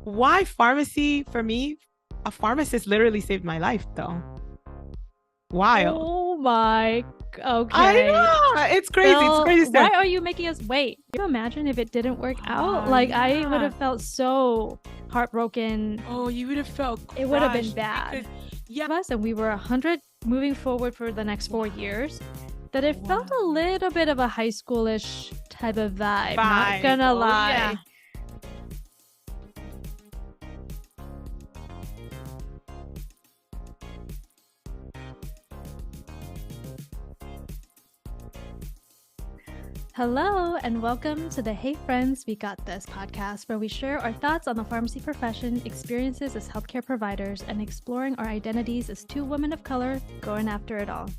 Why pharmacy? For me, a pharmacist literally saved my life, though. Wild. Oh my. I Okay. know. It's crazy. It's Phil, crazy why stuff. are you making us wait? Can you imagine if it didn't work out? Like, I would Yeah. have felt so heartbroken. Oh, you would have felt It would have been crushed bad. because, yeah. And we were 100 moving forward for the next 4 years. That it felt a Wow. little bit of a high schoolish type of vibe. Not Vibe. gonna Oh, yeah. lie. Hello, and welcome to the Hey Friends, We Got This podcast, where we share our thoughts on the pharmacy profession, experiences as healthcare providers, and exploring our identities as two women of color going after it all.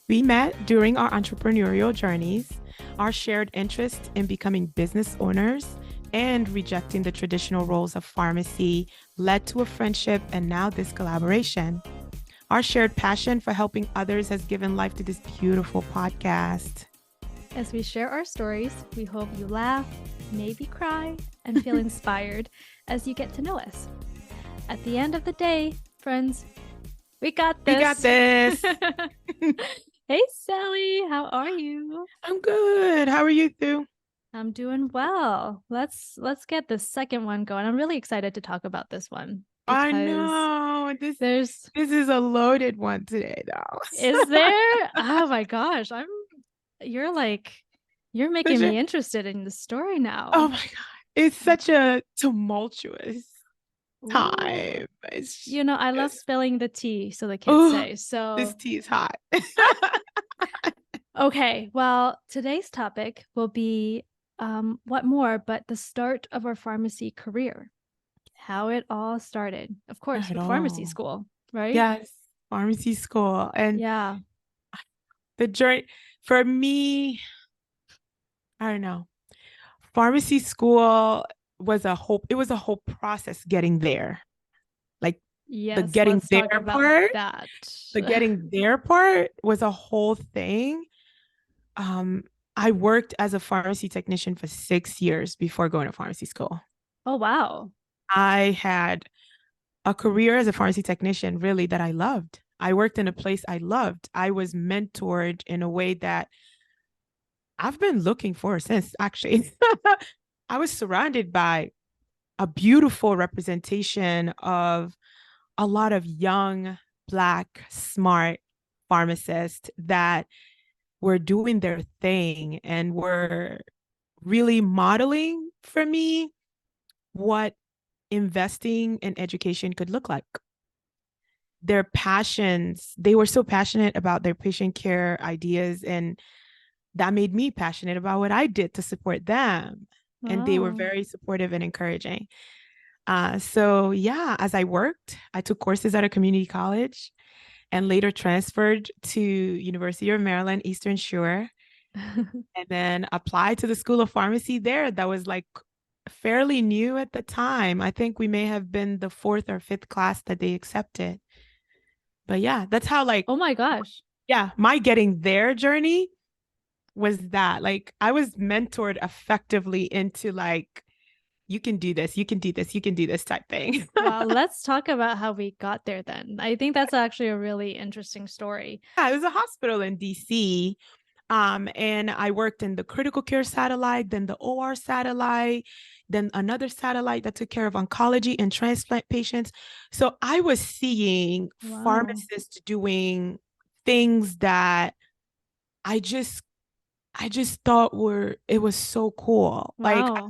We met during our entrepreneurial journeys, our shared interest in becoming business owners, and rejecting the traditional roles of pharmacy led to a friendship and now this collaboration. Our shared passion for helping others has given life to this beautiful podcast. As we share our stories, we hope you laugh, maybe cry, and feel inspired as you get to know us. At the end of the day, friends, we got this. We got this. Hey, Sally, how are you? I'm good. How are you, Thu? I'm doing well. Let's get the second one going. I'm really excited to talk about this one. I know. This is a loaded one today, though. Is there? Oh my gosh. You're making me interested in the story now. Oh my God. It's such a tumultuous time. I love spilling the tea, so the kids say. So this tea is hot. Okay, well, today's topic will be what more but the start of our pharmacy career. How it all started. Of course, with pharmacy school, right? Yes, pharmacy school. And yeah, the journey for me, I don't know. Pharmacy school was a whole process getting there. Like yes, the getting there part. That. The getting there part was a whole thing. I worked as a pharmacy technician for 6 years before going to pharmacy school. Oh, wow. I had a career as a pharmacy technician, really, that I loved. I worked in a place I loved. I was mentored in a way that I've been looking for since, actually. I was surrounded by a beautiful representation of a lot of young, Black, smart pharmacists that were doing their thing and were really modeling for me what investing in education could look like. Their passions, they were so passionate about their patient care ideas, and that made me passionate about what I did to support them. Wow. And they were very supportive and encouraging. So yeah, as I worked, I took courses at a community college and later transferred to University of Maryland, Eastern Shore, and then applied to the School of Pharmacy there. That was like fairly new at the time. I think we may have been the 4th or 5th class that they accepted. But yeah, that's how oh my gosh. Yeah, my getting there journey was that. Like I was mentored effectively into like, you can do this, you can do this, you can do this type thing. Well, let's talk about how we got there then. I think that's actually a really interesting story. Yeah, it was a hospital in DC. And I worked in the critical care satellite, then the OR satellite, then another satellite that took care of oncology and transplant patients. So I was seeing pharmacists doing things that I just thought it was so cool. Like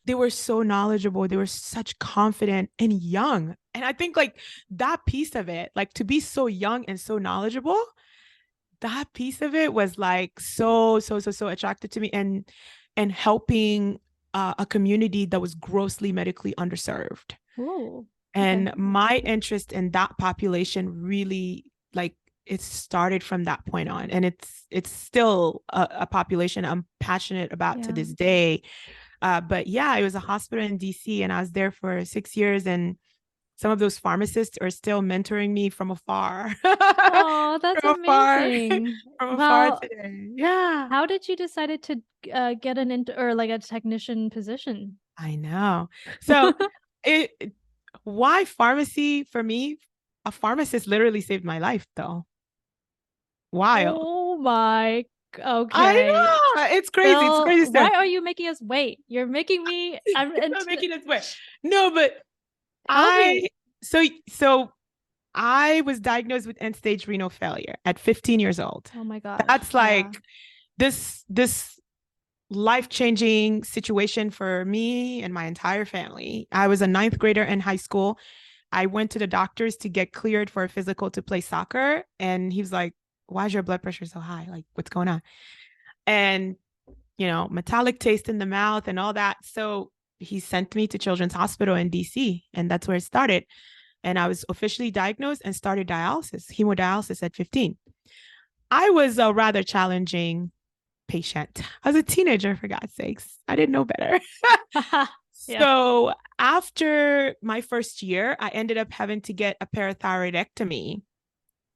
they were so knowledgeable. They were such confident and young. And I think like that piece of it, like to be so young and so knowledgeable, that piece of it was like so attracted to me, and helping a community that was grossly medically underserved. Ooh, and my interest in that population really, like, it started from that point on, and it's still a population I'm passionate about to this day. But yeah, it was a hospital in DC, and I was there for 6 years, and some of those pharmacists are still mentoring me from afar. Oh, that's amazing. From afar today. Yeah. How did you decide to get a technician position? I know. So why pharmacy for me? A pharmacist literally saved my life though. Wild. Oh my. I Okay. know. It's crazy. It's a Phil, crazy why story. are you making us wait? You're making me. I'm. And Not making it way. No, but help me. I so I was diagnosed with end stage renal failure at 15 years old. Oh my gosh. That's Yeah. like this life-changing situation for me and my entire family. I was a ninth grader in high school. I went to the doctors to get cleared for a physical to play soccer. And he was like, why is your blood pressure so high? Like, what's going on? And, metallic taste in the mouth and all that. So he sent me to Children's Hospital in DC. And that's where it started. And I was officially diagnosed and started dialysis, hemodialysis at 15. I was a rather challenging patient. I was a teenager, for God's sakes. I didn't know better. Yeah. So after my first year, I ended up having to get a parathyroidectomy,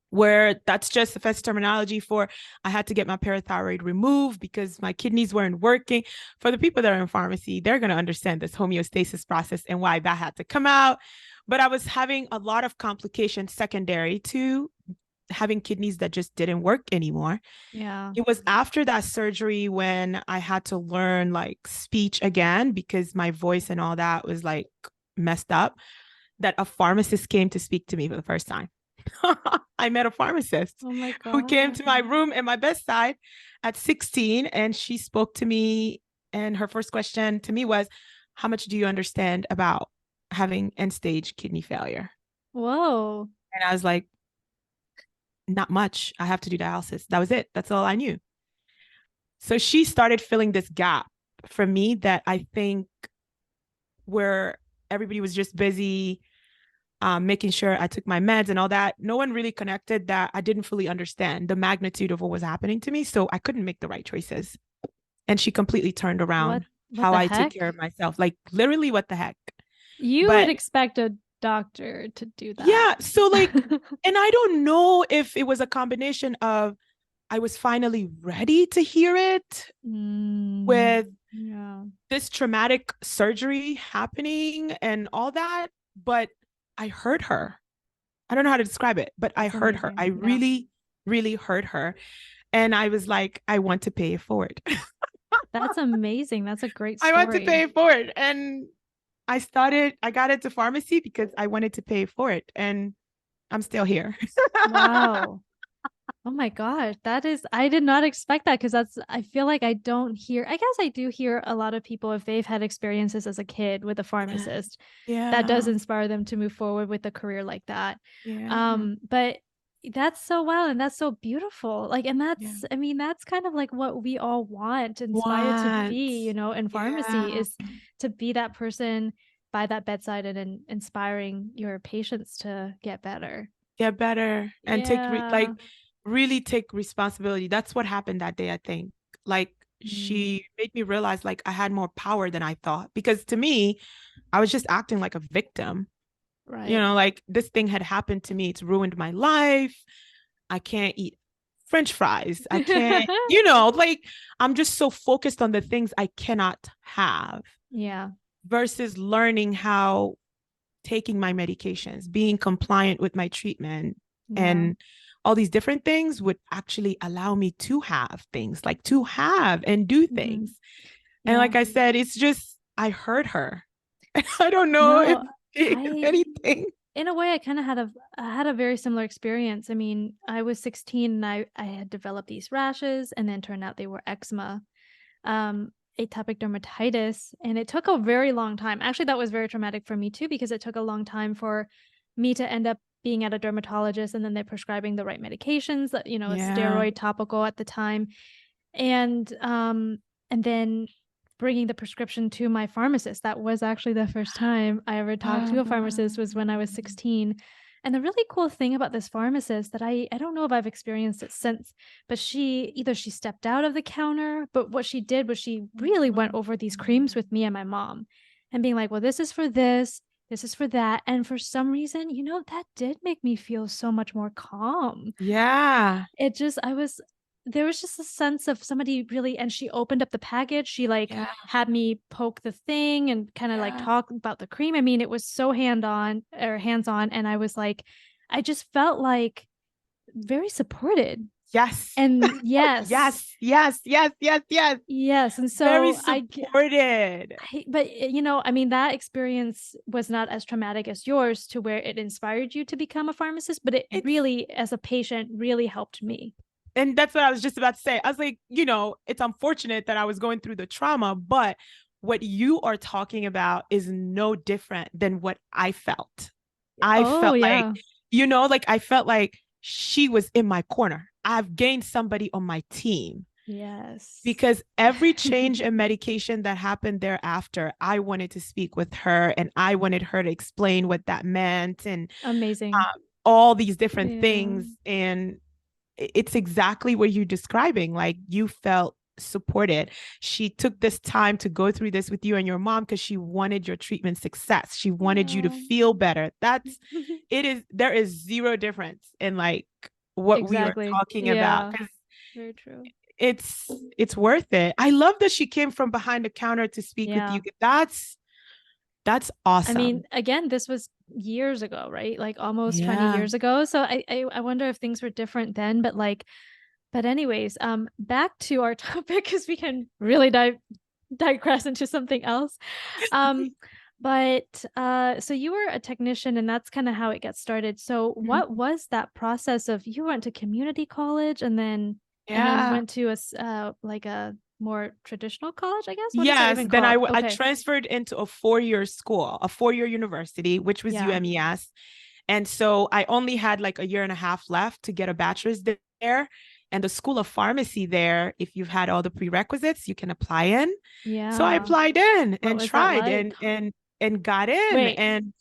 where that's just the fancy terminology for I had to get my parathyroid removed because my kidneys weren't working. For the people that are in pharmacy, they're going to understand this homeostasis process and why that had to come out. But I was having a lot of complications secondary to having kidneys that just didn't work anymore. Yeah. It was after that surgery when I had to learn like speech again because my voice and all that was like messed up, that a pharmacist came to speak to me for the first time. I met a pharmacist Oh my who came God. to my room at my bedside at 16, and she spoke to me. And her first question to me was, how much do you understand about having end stage kidney failure? Whoa. And I was like, not much. I have to do dialysis. That was it. That's all I knew. So she started filling this gap for me that I think where everybody was just busy making sure I took my meds and all that. No one really connected that I didn't fully understand the magnitude of what was happening to me. So I couldn't make the right choices. And she completely turned What around what how the I took heck? care of myself. Like literally, what the heck? You would But expect a doctor to do that. yeah, so like, and I don't know if it was a combination of I was finally ready to hear it Mm, with yeah. this traumatic surgery happening and all that, but I heard her. I don't know how to describe it, but I That's heard her. I amazing. Yeah. really, really heard her. And I was like, I want to pay it forward. That's amazing. That's a great I want to story. pay it forward. And I got into pharmacy because I wanted to pay for it. And I'm still here. Wow. Oh my God. That is, I did not expect that because I feel like I don't hear, I guess I do hear a lot of people if they've had experiences as a kid with a Yeah. pharmacist, that does Yeah. inspire them to move forward with a career like that. Yeah. But that's so wild and that's so beautiful. Like, and Yeah. that's, I mean, that's kind of like what we all want, inspire to What? be, in pharmacy Yeah. is to be that person by that bedside and inspiring your patients to get better. Get better and Yeah. really take responsibility. That's what happened that day, I think. Like Mm, she made me realize like I had more power than I thought because to me, I was just acting like a victim. right. Like this thing had happened to me. It's ruined my life. I can't eat French fries. I can't, like I'm just so focused on the things I cannot have Yeah. versus learning how taking my medications, being compliant with my treatment, Yeah. and all these different things would actually allow me to have things, like to have and do Hmm. things. And Yeah. like I said, it's just, I heard her. I don't know No, if I anything. in a way I kind of had a very similar experience. I mean, I was 16 and I had developed these rashes and then turned out they were eczema, um, atopic dermatitis, and it took a very long time. Actually, that was very traumatic for me too because it took a long time for me to end up being at a dermatologist and then they're prescribing the right medications, that, a Yeah. steroid topical at the time. And then bringing the prescription to my pharmacist. That was actually the first time I ever talked to a pharmacist was when I was 16. And the really cool thing about this pharmacist that I don't know if I've experienced it since, but she stepped out of the counter, but what she did was she really went over these creams with me and my mom and being like, well, this is for this is for that. And for some reason, that did make me feel so much more calm. Yeah. It just I was there was just a sense of somebody really, and she opened up the package. She like Yeah. had me poke the thing and kind of like Yeah. talk about the cream. I mean, it was so hands on. And I was like, I just felt like very supported. Yes. And yes, Yes. Yes. Yes. Yes. Yes. yes. And Very so supported. but I mean, that experience was not as traumatic as yours to where it inspired you to become a pharmacist, but it It's really, as a patient, really helped me. And that's what I was just about to say. I was like, it's unfortunate that I was going through the trauma, but what you are talking about is no different than what I felt. I Oh, felt like, yeah. like I felt like she was in my corner. I've gained somebody on my team Yes. because every change in medication that happened thereafter, I wanted to speak with her and I wanted her to explain what that meant and Amazing. all these different Yeah. things. And it's exactly what you're describing. Like you felt supported. She took this time to go through this with you and your mom because she wanted your treatment success. She wanted you to Oh. feel better. There is zero difference in like what we are Exactly. talking about Yeah. because Very true. it's worth it. I love that she came from behind the counter to speak with you. Yeah. That's I mean, awesome. again, this was years ago, right? Like almost 20 Yeah. years ago. So I wonder if things were different then, but like, but anyways, back to our topic because we can really digress into something else. Um, but so you were a technician and that's kind of how it gets started. So what was that process of you went to community college and then Yeah. went to like a more traditional college, I guess? What is that Yes, even then I called? I Okay. transferred into a 4-year school, a 4-year university, which was Yeah. UMES. And so I only had like a year and a half left to get a bachelor's there. And the School of Pharmacy there, if you've had all the prerequisites, you can apply in. So I Yeah. applied in What and was that tried like? and got in. Wait, And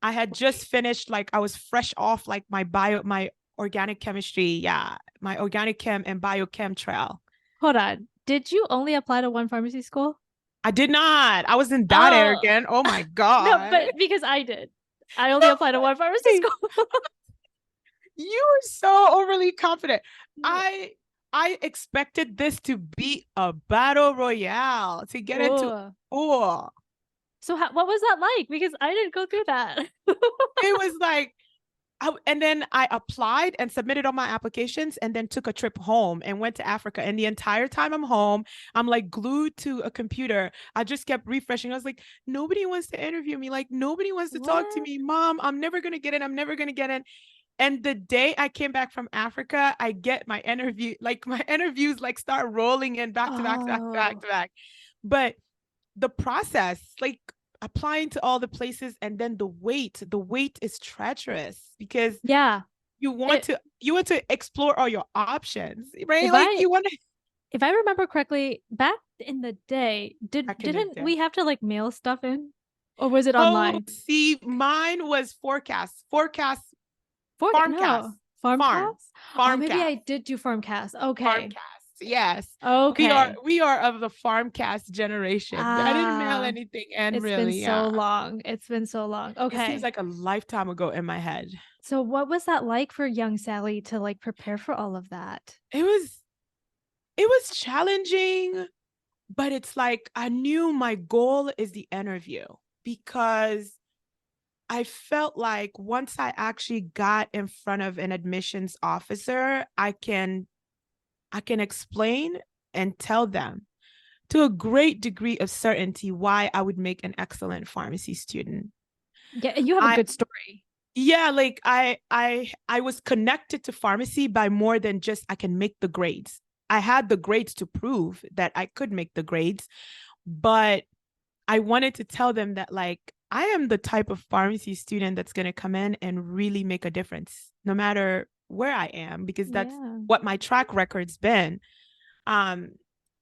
I had just finished, like I was fresh off like my organic chemistry, yeah, my organic chem and biochem trail. hold on. Did you only apply to one pharmacy school? I did not. I wasn't that Oh, arrogant. Oh my no, God. but because I did. I only No applied to one pharmacy way. school. You were so overly confident. No. I expected this to be a battle royale to get into. Oh. Oh, So what was that like? Because I didn't go through that. it was like and then I applied and submitted all my applications and then took a trip home and went to Africa. And the entire time I'm home, I'm like glued to a computer. I just kept refreshing. I was like, nobody wants to interview me. Like, nobody wants to talk to What? me. Mom, I'm never going to get in. I'm never going to get in. And the day I came back from Africa, I get my interview, like my interviews like start rolling in back to back to back to back Oh. to back. But the process, like applying to all the places and then the wait is treacherous because Yeah. It, you want to explore all your options, right? if Like I you want to if I remember correctly, back in the day, back in the didn't day. we have to like mail stuff in? Or was it Oh, online? see, mine was farmcast, No, Farmcast? Oh, maybe farmcast, I did do Farmcast. Okay. farmcast. Yes. We are Okay. we are of the farmcast generation. I didn't mail Ah, anything in it's been really. so Yeah. long. It's been so long. It seems Okay. like a lifetime ago in my head. So what was that like for young Sally to like prepare for all of that? It was challenging, but it's like I knew my goal is the interview because I felt like once I actually got in front of an admissions officer, I can explain and tell them to a great degree of certainty why I would make an excellent pharmacy student. Yeah, and you have a I good story. Yeah, like I was connected to pharmacy by more than just I can make the grades. I had the grades to prove that I could make the grades, but I wanted to tell them that like I am the type of pharmacy student that's going to come in and really make a difference no matter where I am because that's Yeah. what my track record's been. Um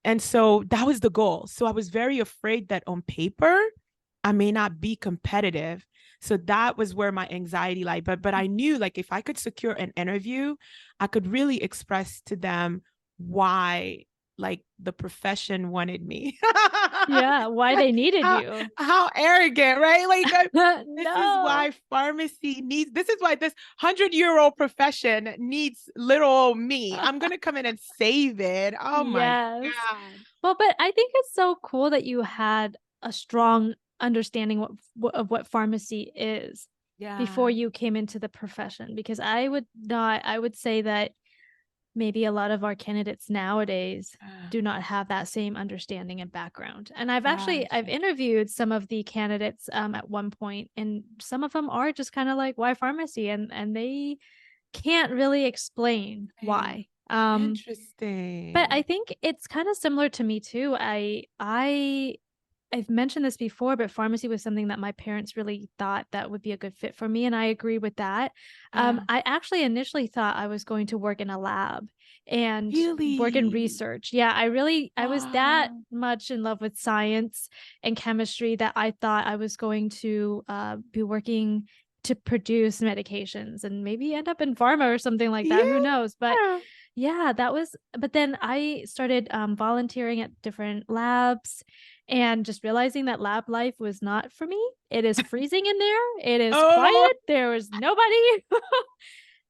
and so that was the goal. So I was very afraid that on paper I may not be competitive. So that was where my anxiety lied. But I knew like if I could secure an interview, I could really express to them why like the profession wanted me. Yeah, why they needed how, you. how arrogant, right? Like this is No. why pharmacy needs, this is why this 100-year-old profession needs little old me. I'm gonna come in and save it. Oh my Yes. God. Well, but I think it's so cool that you had a strong understanding of what pharmacy is before Yeah. you came into the profession, because I would say that maybe a lot of our candidates nowadays do not have that same understanding and background. And I've Gotcha. interviewed some of the candidates at one point, and some of them are just kind of like, why pharmacy? And they can't really explain Hey, why. But I interesting. think it's kind of similar to me too. I've mentioned this before, but pharmacy was something that my parents really thought that would be a good fit for me, and I agree with that. Yeah. I actually initially thought I was going to work in a lab and work in Really? research. Yeah, I was that Wow. much in love with science and chemistry that I thought I was going to be working to produce medications and maybe end up in pharma or something like that. Who knows? But Yeah. yeah, but then I started volunteering at different labs and just realizing that lab life was not for me. It is freezing in there, it is Oh, quiet, there was nobody.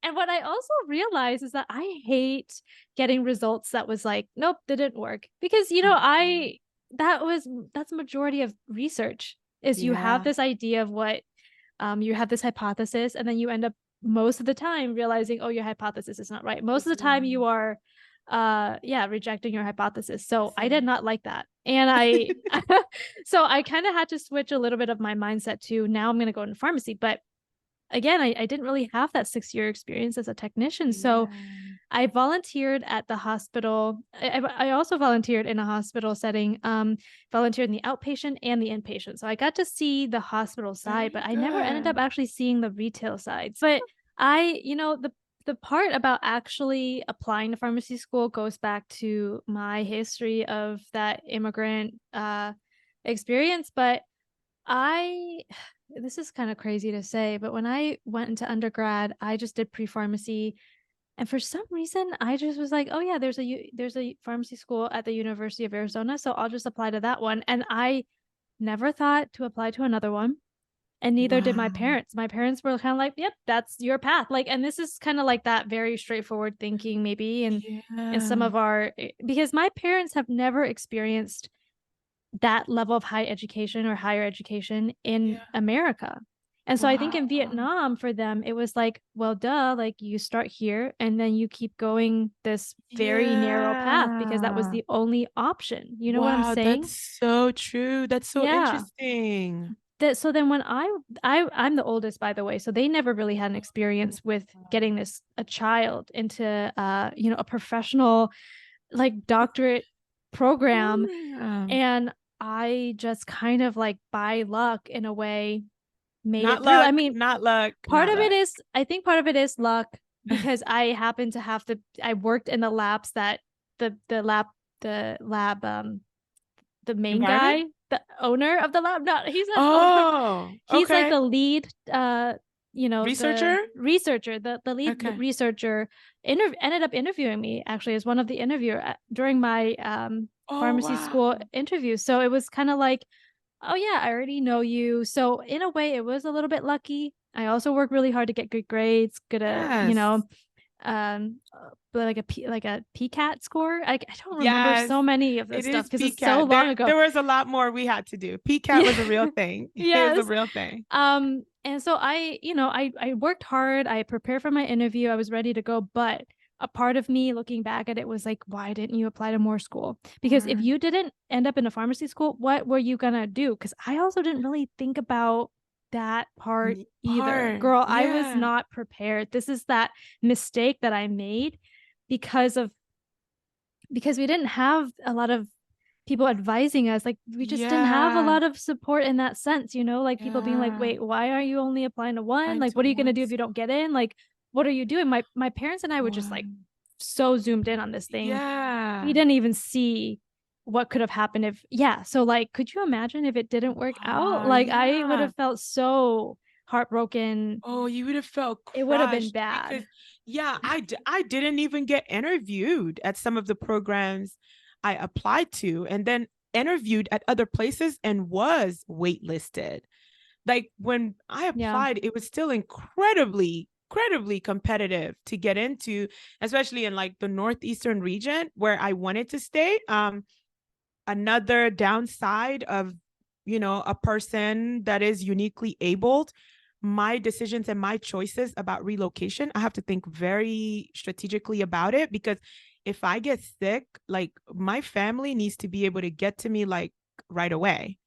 And what I also realized is that I hate getting results that was like, nope, didn't work. Because, okay. that's majority of research is you have Yeah. this idea of what you have this hypothesis, and then you end up most of the time realizing, oh, your hypothesis is not right. Most of It's the time right. you are rejecting your hypothesis. So I did So, not like that. And I so I kind of had to switch a little bit of my mindset to now I'm going to go into pharmacy. But again, I didn't really have that 6 year experience as a technician. So yeah. I volunteered at the hospital. I also volunteered in a hospital setting, volunteered in the outpatient and the inpatient. So I got to see the hospital side, but Very I never ended up good. actually seeing the retail sides. But the part about actually applying to pharmacy school goes back to my history of that immigrant experience. But I this is kind of crazy to say, but when I went into undergrad, I just did pre-pharmacy, and for some reason, I just was like, "Oh yeah, there's a pharmacy school at the University of Arizona, so I'll just apply to that one." And I never thought to apply to another one, and neither did my Wow. parents. My parents were kind of like, "Yep, that's your path." Like, and this is kind of like that very straightforward thinking maybe, and in some Yeah. of because my parents have never experienced that level of high education or higher education in Yeah. America. And so I think in Wow. Vietnam for them, it was like, well, duh, like you start here and then you keep going this very narrow path because that was Yeah. the only option. You know what I'm Wow, saying? that's so true. That's so Yeah. interesting. So then when I'm the oldest, by the way, so they never really had an experience with getting a child into a professional like doctorate program. Yeah. And I just kind of like by luck in a way made Not it through. I luck, mean, not luck, not luck. I think part of it is luck because I happen to have I worked in the labs that the lab the main Environment? guy, the owner of the lab. No, he's not owner. Oh, He's like okay. the lead the Researcher? researcher, the lead Okay. researcher ended up interviewing me actually as one of the interviewer during my Oh, pharmacy school wow. interview. So it was kind of like, oh yeah, I already know you. So in a way, it was a little bit lucky. I also worked really hard to get good grades, good Yes. like a PCAT score. I don't remember Yes. so many of this It stuff is because it's so PCAT. long There ago. there was a lot more we had to do. PCAT Yeah. was a real thing. It was a Yes. real thing. And so I worked hard. I prepared for my interview. I was ready to go, but a part of me looking back at it was like, why didn't you apply to more school? Because if Or you didn't end up in a pharmacy school, what were you gonna do? Because I also didn't really think about that part either. part. Girl, I was Yeah. not prepared. This is that mistake that I made because of because we didn't have a lot of people advising us. Like we just didn't have a Yeah. lot of support in that sense, like people being like, Yeah. wait, why are you only applying to one? Find Like to what are you going to one do if you don't get in? Like what are you doing? My parents and I were just like one. so zoomed in on this thing. We Yeah. didn't even see what could have happened if so like could you imagine if it didn't work out? Wow. Like I would Yeah. have felt so heartbroken. Oh, you would have felt It would have been crushed because, bad. yeah, I didn't even get interviewed at some of the programs I applied to. And then interviewed at other places and was waitlisted. Like when I Yeah. applied, it was still incredibly competitive to get into, especially in like the northeastern region where I wanted to stay. Another downside of, a person that is uniquely abled, my decisions and my choices about relocation, I have to think very strategically about it, because if I get sick, like my family needs to be able to get to me like right away.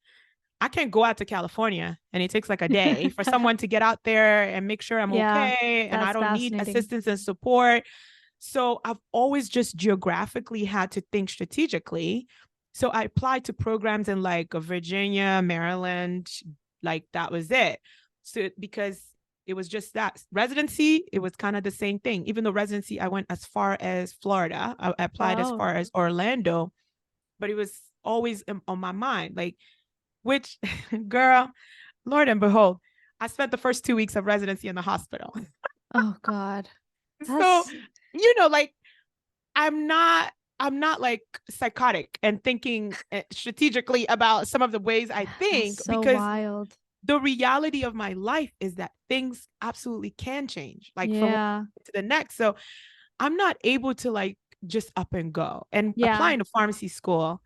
I can't go out to California and it takes like a day for someone to get out there and make sure I'm Yeah, okay and I that's don't need fascinating. assistance and support. So I've always just geographically had to think strategically. So I applied to programs in like Virginia, Maryland, like that was it. So because it was just that residency, it was kind of the same thing. Even though residency, I went as far as Florida. I applied as Oh. far as Orlando, but it was always on my mind. Like, which girl, Lord and behold, I spent the first 2 weeks of residency in the hospital. Oh God. So, That's like I'm not I'm not like psychotic and thinking strategically about some of the ways I that's think, so because wild. the reality of my life is that things absolutely can change, like from one Yeah. to the next. So I'm not able to like just up and go. And Yeah. applying to pharmacy school,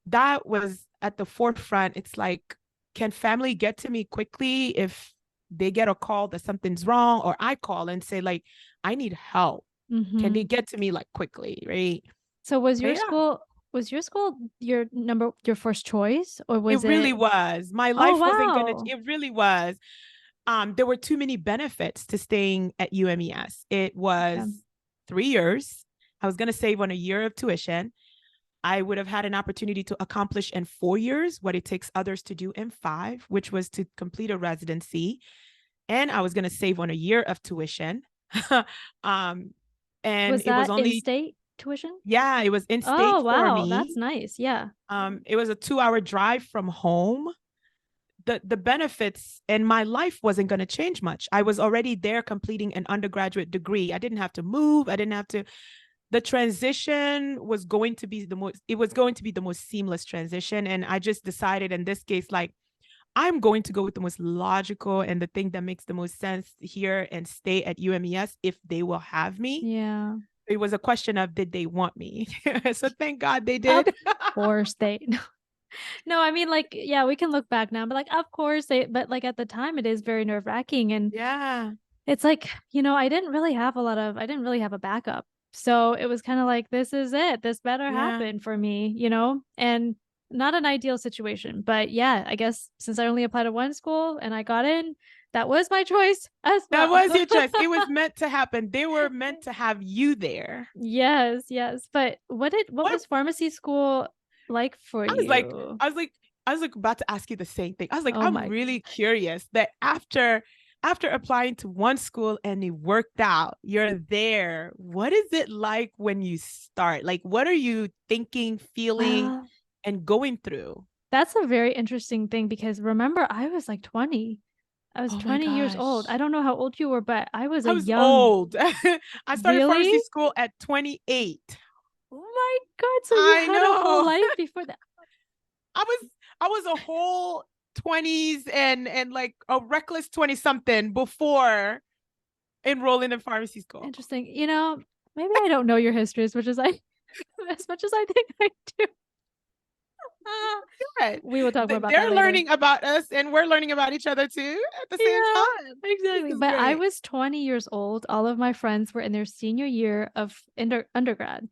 that was at the forefront. It's like, can family get to me quickly if they get a call that something's wrong, or I call and say like, I need help? Can they Mm-hmm. get to me like quickly, right? So But yeah, was your school your first choice, or it was really it? was. My Oh life wasn't gonna, wow. it really was. There were too many benefits to staying at UMES. It Yeah. was 3 years. I was gonna save on a year of tuition. I would have had an opportunity to accomplish in 4 years what it takes others to do in 5, which was to complete a residency. And I was going to save on a year of tuition. um, and Was it was that only, in-state tuition? yeah, it was in Oh state for wow, that's me. nice. Yeah. It was a 2 hour drive from home. The benefits in my life wasn't going to change much. I was already there completing an undergraduate degree. I didn't have to move. I didn't have to, the transition was going to be the most seamless transition. And I just decided in this case, like, I'm going to go with the most logical and the thing that makes the most sense here and stay at UMES if they will have me. Yeah. It was a question of, did they want me? So thank God they Of did. course they No, I mean, like, yeah, we can look back now, but like, of course they, but like at the time, it is very nerve-wracking, and Yeah. it's like, I didn't really have a backup, so it was kind of like, this is it, this better Yeah. happen for me, and not an ideal situation, but yeah, I guess since I only applied to one school and I got in, that was my choice as That well. was your choice. It was meant to happen. They were meant to have you there. Yes, yes, but what What was pharmacy school like for I was like, you? I was like, I was like about to ask you the same thing. I was like, Oh I'm my really curious that after applying to one school and it worked out, you're there. What is it like when you start? Like, what are you thinking, feeling, Well, and going through? that's a very interesting thing because remember, I was like 20. I was Oh my 20 years old. I gosh. don't know how old you were, but I was I a was young, old. I started really? pharmacy school at 28. Oh my God. So you I had a whole know. life before that. I was I was a whole 20s and like a reckless 20 something before enrolling in pharmacy school. Interesting. Maybe I don't know your history as much as I as much as I think I do. Good. We will talk more about that They're later. learning about us and we're learning about each other too at the same Yeah, time. This exactly. is But I great. was 20 years old. All of my friends were in their senior year of undergrad.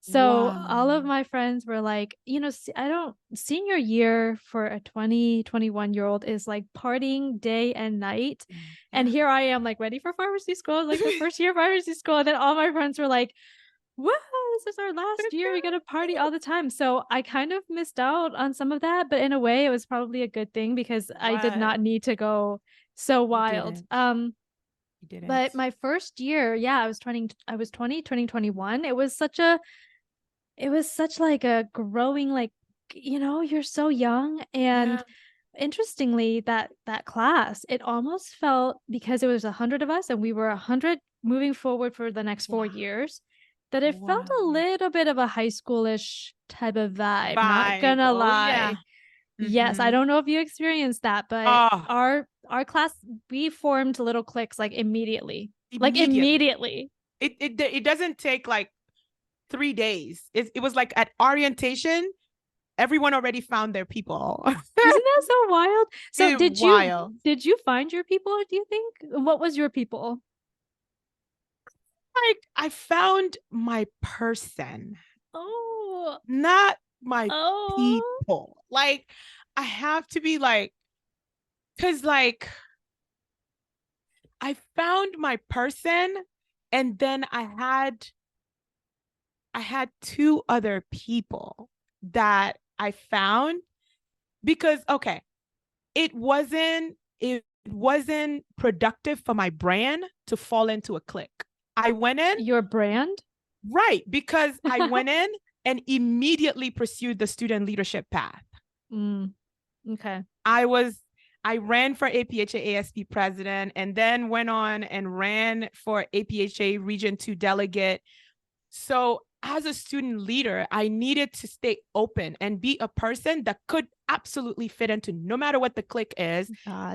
So Wow. all of my friends were like, I don't, senior year for a 20, 21-year-old is like partying day and night. And Yeah. here I am, like ready for pharmacy school, like the first year of pharmacy school. And then all my friends were like, wow, this is our last year. We got to party all the time. So I kind of missed out on some of that, but in a way, it was probably a good thing because I did What? not need to go so You wild. didn't. You But didn't. my first year, yeah, I was 20, 2021. It was such like a growing, like, you're so young. And Yeah. interestingly, that class, it almost felt, because it was 100 of us and we were 100 moving forward for the next Wow. 4 years, that it felt a Wow. little bit of a high schoolish type of vibe, not Vibe. gonna Oh yeah. lie. Yes, I Mm-hmm. don't know if you experienced that, but Oh, our class, we formed little cliques like immediately. Like immediately. immediately. It doesn't take like 3 days. It was like at orientation, everyone already found their people. Isn't that so wild? So It wild. did you find your people, do you think? What was your people? Like I found my person, Oh, not my oh. people. Like I have to be like, because like I found my person, and then I had two other people that I found because okay, it wasn't productive for my brand to fall into a clique. I went in, Your brand? right, because I went in and immediately pursued the student leadership path. Mm, okay. I ran for APHA ASP president and then went on and ran for APHA Region 2 delegate. So as a student leader, I needed to stay open and be a person that could absolutely fit into no matter what the clique is,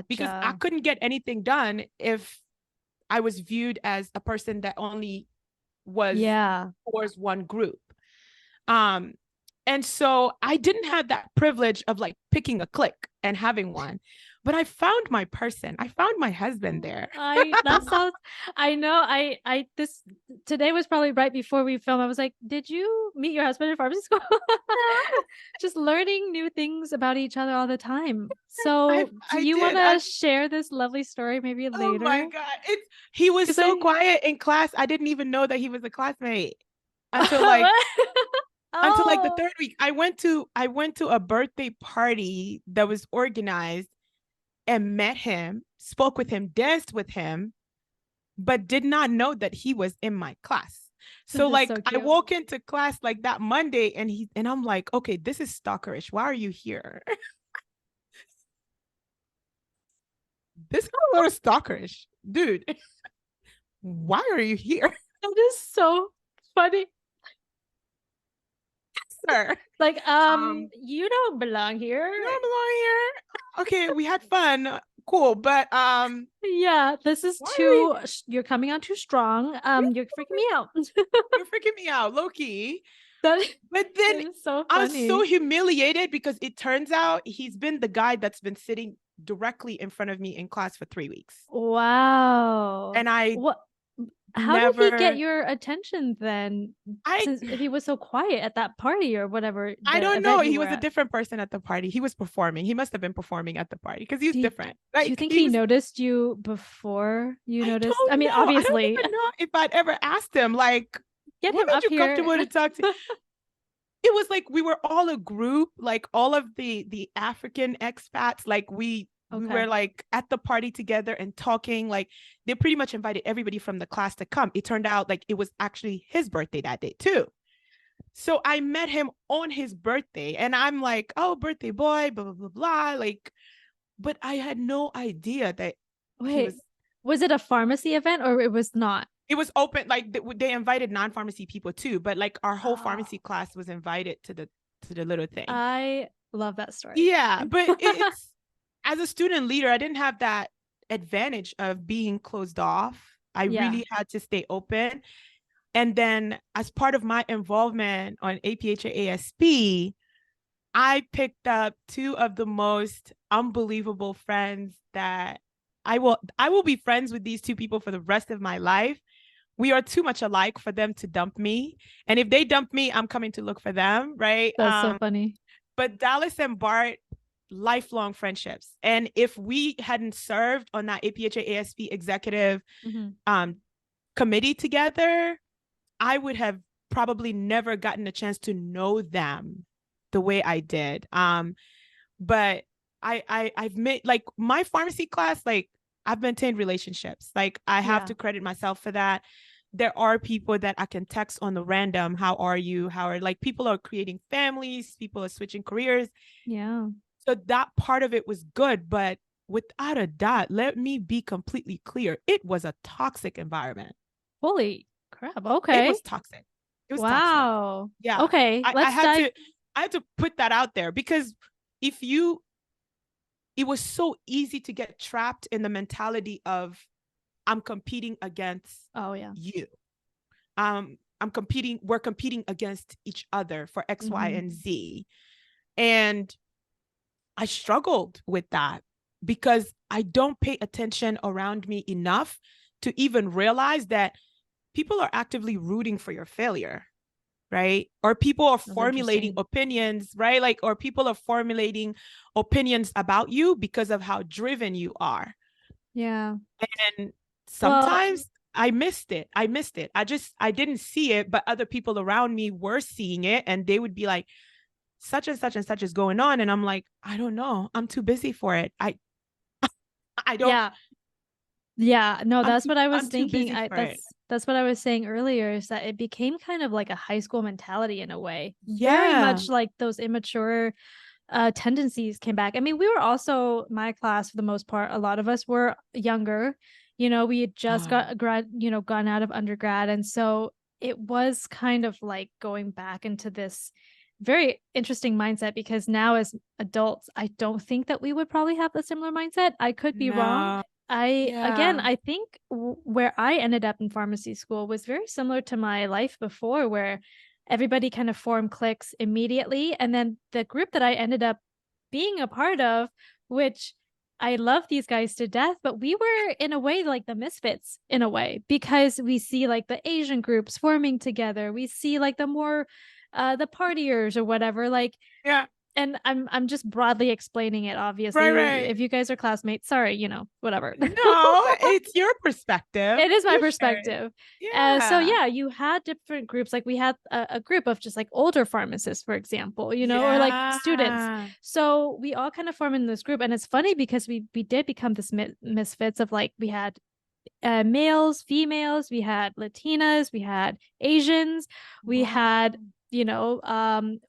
because I Gotcha. couldn't get anything done if I was viewed as a person that only was Yeah. towards one group. Um, and so I didn't have that privilege of like picking a clique and having one, but I found my person. I found my husband there. That sounds, I know, this today was probably right before we filmed. I was like, did you meet your husband in pharmacy school? Just learning new things about each other all the time. I So do I you want did. to share this lovely story maybe Oh my later? God. He was Because so quiet in class. I didn't even know that he was a classmate until like the Oh, third week. I went to a birthday party that was organized and met him, spoke with him, danced with him, but did not know that he was in my class. this So is like so I cute. walk into class like that Monday and I'm like, okay, this is stalkerish. Why are you here? This is a little stalkerish. Dude, why are you here? That is so funny. Sir? Like, Um, you don't belong here. you don't belong here. Okay, we had fun. Cool, but Yeah, this is why are you you're coming on too strong. You're freaking me out. you're freaking me out, low key. That But then is so I was so funny. humiliated because it turns out he's been the guy that's been sitting directly in front of me in class for 3 weeks. Wow. And I What, how did he get never your attention then? I Since if he was so quiet at that party or whatever I the don't know. event you He were was a at. different person at the party. He was performing. He must have been performing at the party because he was Do you, different. do you Like think he he was noticed you before you I noticed? I don't mean, know. I don't obviously, even know if I'd ever asked him, like, get what him made up you here. comfortable to talk to? It was like we were all a group, like all of the African expats, like we were Okay. like at the party together and talking. Like they pretty much invited everybody from the class to come. It turned out like it was actually his birthday that day too. So I met him on his birthday, and I'm like, oh, birthday boy, blah blah blah blah. Like, but I had no idea that he Wait, was. was it a pharmacy event or it was not? It was open, like they invited non-pharmacy people too, but like our whole pharmacy Oh, class was invited to the little thing. I love that story. Yeah, but it's as a student leader, I didn't have that advantage of being closed off. I Yeah. really had to stay open. And then as part of my involvement on APHA ASP, I picked up two of the most unbelievable friends that I will be friends with these two people for the rest of my life. We are too much alike for them to dump me. And if they dump me, I'm coming to look for them, right? That's so funny. But Dallas and Bart, lifelong friendships. And if we hadn't served on that APHA ASP executive Mhm. um, committee together, I would have probably never gotten a chance to know them the way I did. But I've made like my pharmacy class, like I've maintained relationships. Like I have Yeah. to credit myself for that. There are people that I can text on the random, how are you? How are like people are creating families, people are switching careers. Yeah. So that part of it was good, but without a doubt, let me be completely clear. It was a toxic environment. Holy crap. It Okay. was toxic. It was toxic. Wow. Yeah. Okay, I let's had dive. to put that out there because if you it was so easy to get trapped in the mentality of I'm competing against Oh yeah. you. We're competing against each other for X, Y, Mm-hmm. and Z. And I struggled with that because I don't pay attention around me enough to even realize that people are actively rooting for your failure, right? Or people are That's formulating interesting. opinions, right? Like, or people are formulating opinions about you because of how driven you are. Yeah. And Well, sometimes I missed it. I didn't see it, but other people around me were seeing it and they would be like, such and such and such is going on. And I'm like, I don't know. I'm too busy for it. I don't, yeah. Yeah, no, that's what I was I'm too thinking. busy I for it. that's what I was saying earlier is that it became kind of like a high school mentality in a way. Very Yeah. much like those immature tendencies came back. I mean, we were also my class for the most part. A lot of us were younger. We had just Oh, gone out of undergrad, and so it was kind of like going back into this very interesting mindset because now as adults, I don't think that we would probably have a similar mindset. I could be wrong. no. Again, Yeah. I think where I ended up in pharmacy school was very similar to my life before, where everybody kind of formed cliques immediately. And then the group that I ended up being a part of, which I love these guys to death, but we were in a way like the misfits in a way because we see like the Asian groups forming together. We see like the more the partiers or whatever. Like Yeah. and I'm just broadly explaining it, Right, obviously. right. If you guys are classmates, sorry, whatever. No, it's your perspective. It is my You share it. perspective. So Yeah. yeah, you had different groups. Like we had a group of just like older pharmacists, for example, or like students. Yeah. So we all kind of form in this group, and it's funny because we did become this misfits of like we had males, females, we had Latinas, we had Asians, we Wow. had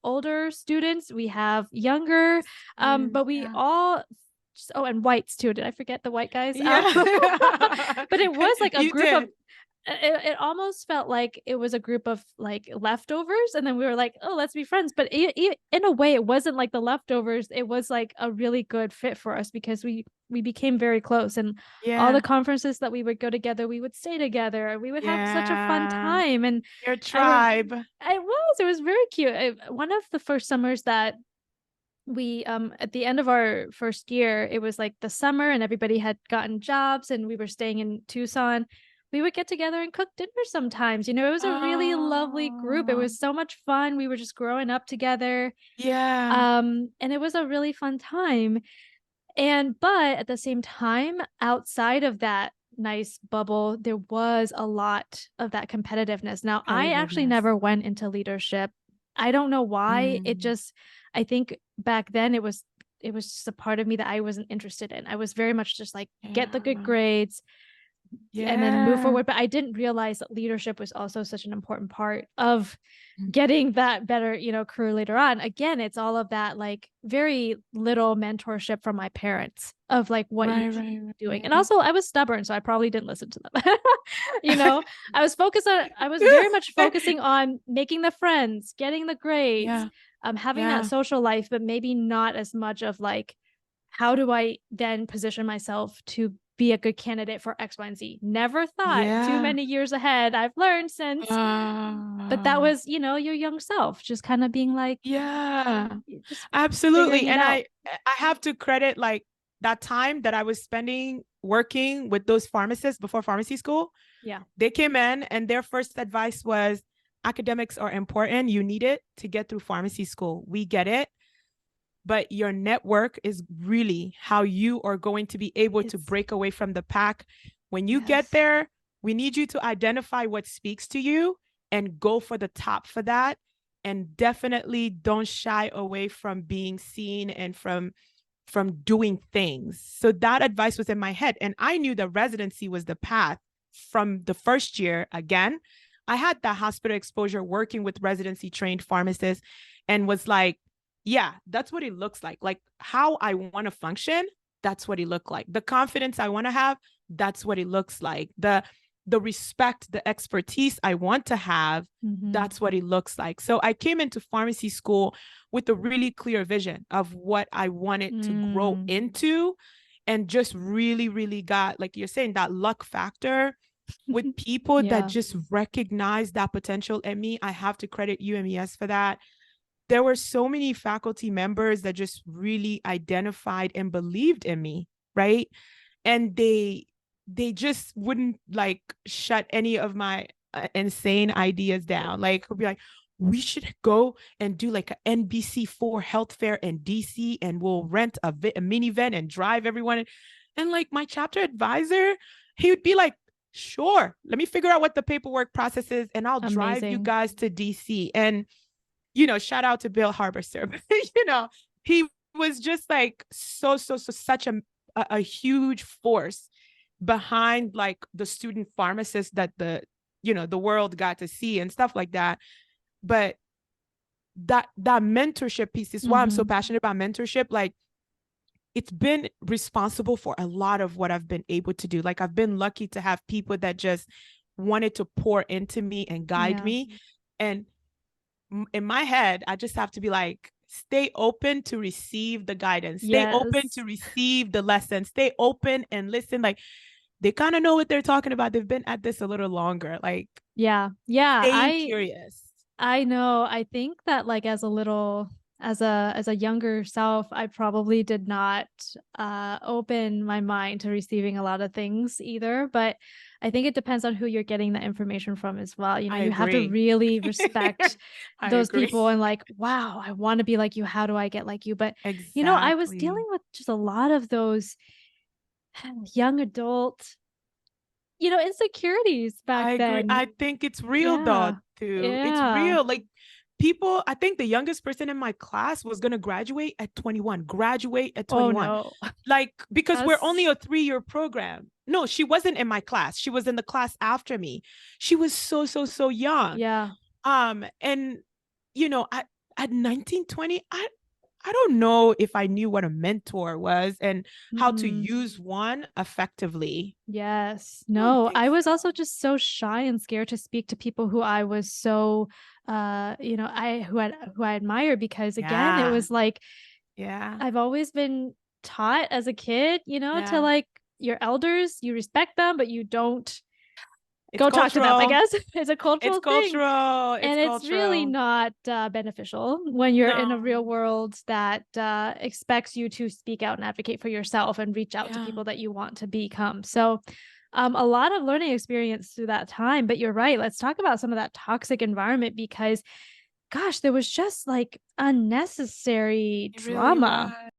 older students, we have younger, but we Yeah. all oh, and whites too. Did I forget the white guys? Yeah. But it was like a You group of did. it almost felt like it was a group of like leftovers, and then we were like, oh, let's be friends. But in a way, it wasn't like the leftovers. It was like a really good fit for us because we became very close, and all the Yeah. conferences that we would go together, we would stay together. We would have such a fun Yeah. time, and Your I rem- tribe. it was very cute. One of the first summers that we at the end of our first year, it was like the summer and everybody had gotten jobs and we were staying in Tucson. We would get together and cook dinner sometimes. It was a really lovely group. It Oh, was so much fun. We were just growing up together. yeah. And it was a really fun time. But at the same time, outside of that nice bubble, there was a lot of that competitiveness. Now, I actually Competitiveness. never went into leadership. I don't know why. Mm. I think back then it was just a part of me that I wasn't interested in. I was very much just like get the good Yeah. grades and then move Yeah. forward. But I didn't realize that leadership was also such an important part of Mm. getting that better, career later on. Again, it's all of that like very little mentorship from my parents of like what you Right, should right, be doing. And right. also I was stubborn, so I probably didn't listen to them. you know, I was very much focusing on making the friends, getting the grades, Yeah. having that Yeah. social life, but maybe not as much of like how do I then position myself to be a good candidate for X, Y, and Z? Never thought too Yeah. many years ahead. I've learned since, but that Uh, was, your young self just kind of being like, yeah. just figuring Absolutely. it And out. I have to credit like that time that I was spending working with those pharmacists before pharmacy school. Yeah. They came in and their first advice was academics are important. You need it to get through pharmacy school. We get it. But your network is really how you are going to be able to It's break away from the pack. When you get yes. there, we need you to identify what speaks to you and go for the top for that. And definitely don't shy away from being seen and from doing things. So that advice was in my head. And I knew the residency was the path from the first year. Again, I had that hospital exposure working with residency trained pharmacists and was like, yeah, that's what it looks like. Like how I want to function, that's what it looked like. The confidence I want to have, that's what it looks like. the respect, the expertise I want to have, that's what it looks like. So I came into pharmacy school with a really clear vision of what I wanted to grow into, and just really, really got, like you're saying, that luck factor with people that just recognize that potential in me. I have to credit UMES for that. There were so many faculty members that just really identified and believed in me, right? And they just wouldn't like shut any of my insane ideas down. Like, would be like, we should go and do like an NBC4 health fair in DC, and we'll rent a minivan and drive everyone. And like my chapter advisor, he would be like, sure, let me figure out what the paperwork process is, and I'll drive you guys to DC. And, you know, shout out to Bill Harberster. You know, he was just like so such a huge force behind like the student pharmacist that the, you know, the world got to see and stuff like that. But that mentorship piece is why I'm so passionate about mentorship. Like, it's been responsible for a lot of what I've been able to do. Like, I've been lucky to have people that just wanted to pour into me and guide me. And in my head, I just have to be like, stay open to receive the guidance, stay open to receive the lessons, stay open and listen. Like, they kind of know what they're talking about. They've been at this a little longer. Like, stay curious. I know. I think that like as a younger self, I probably did not open my mind to receiving a lot of things either. But I think it depends on who you're getting the information from as well. You know, you have to really respect those people and like, wow, I want to be like you. How do I get like you? But you know, I was dealing with just a lot of those young adult, you know, insecurities back then. I think it's real though, too. It's real. Like, people, I think the youngest person in my class was going to graduate at 21. Oh, no. Like, because we're only a 3-year program. No, she wasn't in my class. She was in the class after me. She was so young. Yeah. And, you know, at 19, 20, I don't know if I knew what a mentor was and how to use one effectively. Yes. No, I was also just so shy and scared to speak to people who I was so you know, who I admire, because again, it was like, I've always been taught as a kid, you know, to like your elders, you respect them, but you don't go talk to them, I guess. It's a cultural thing. Cultural. And it's really not beneficial when you're in a real world that expects you to speak out and advocate for yourself and reach out to people that you want to become. So a lot of learning experience through that time. But you're right. Let's talk about some of that toxic environment, because gosh, there was just like unnecessary drama. Really.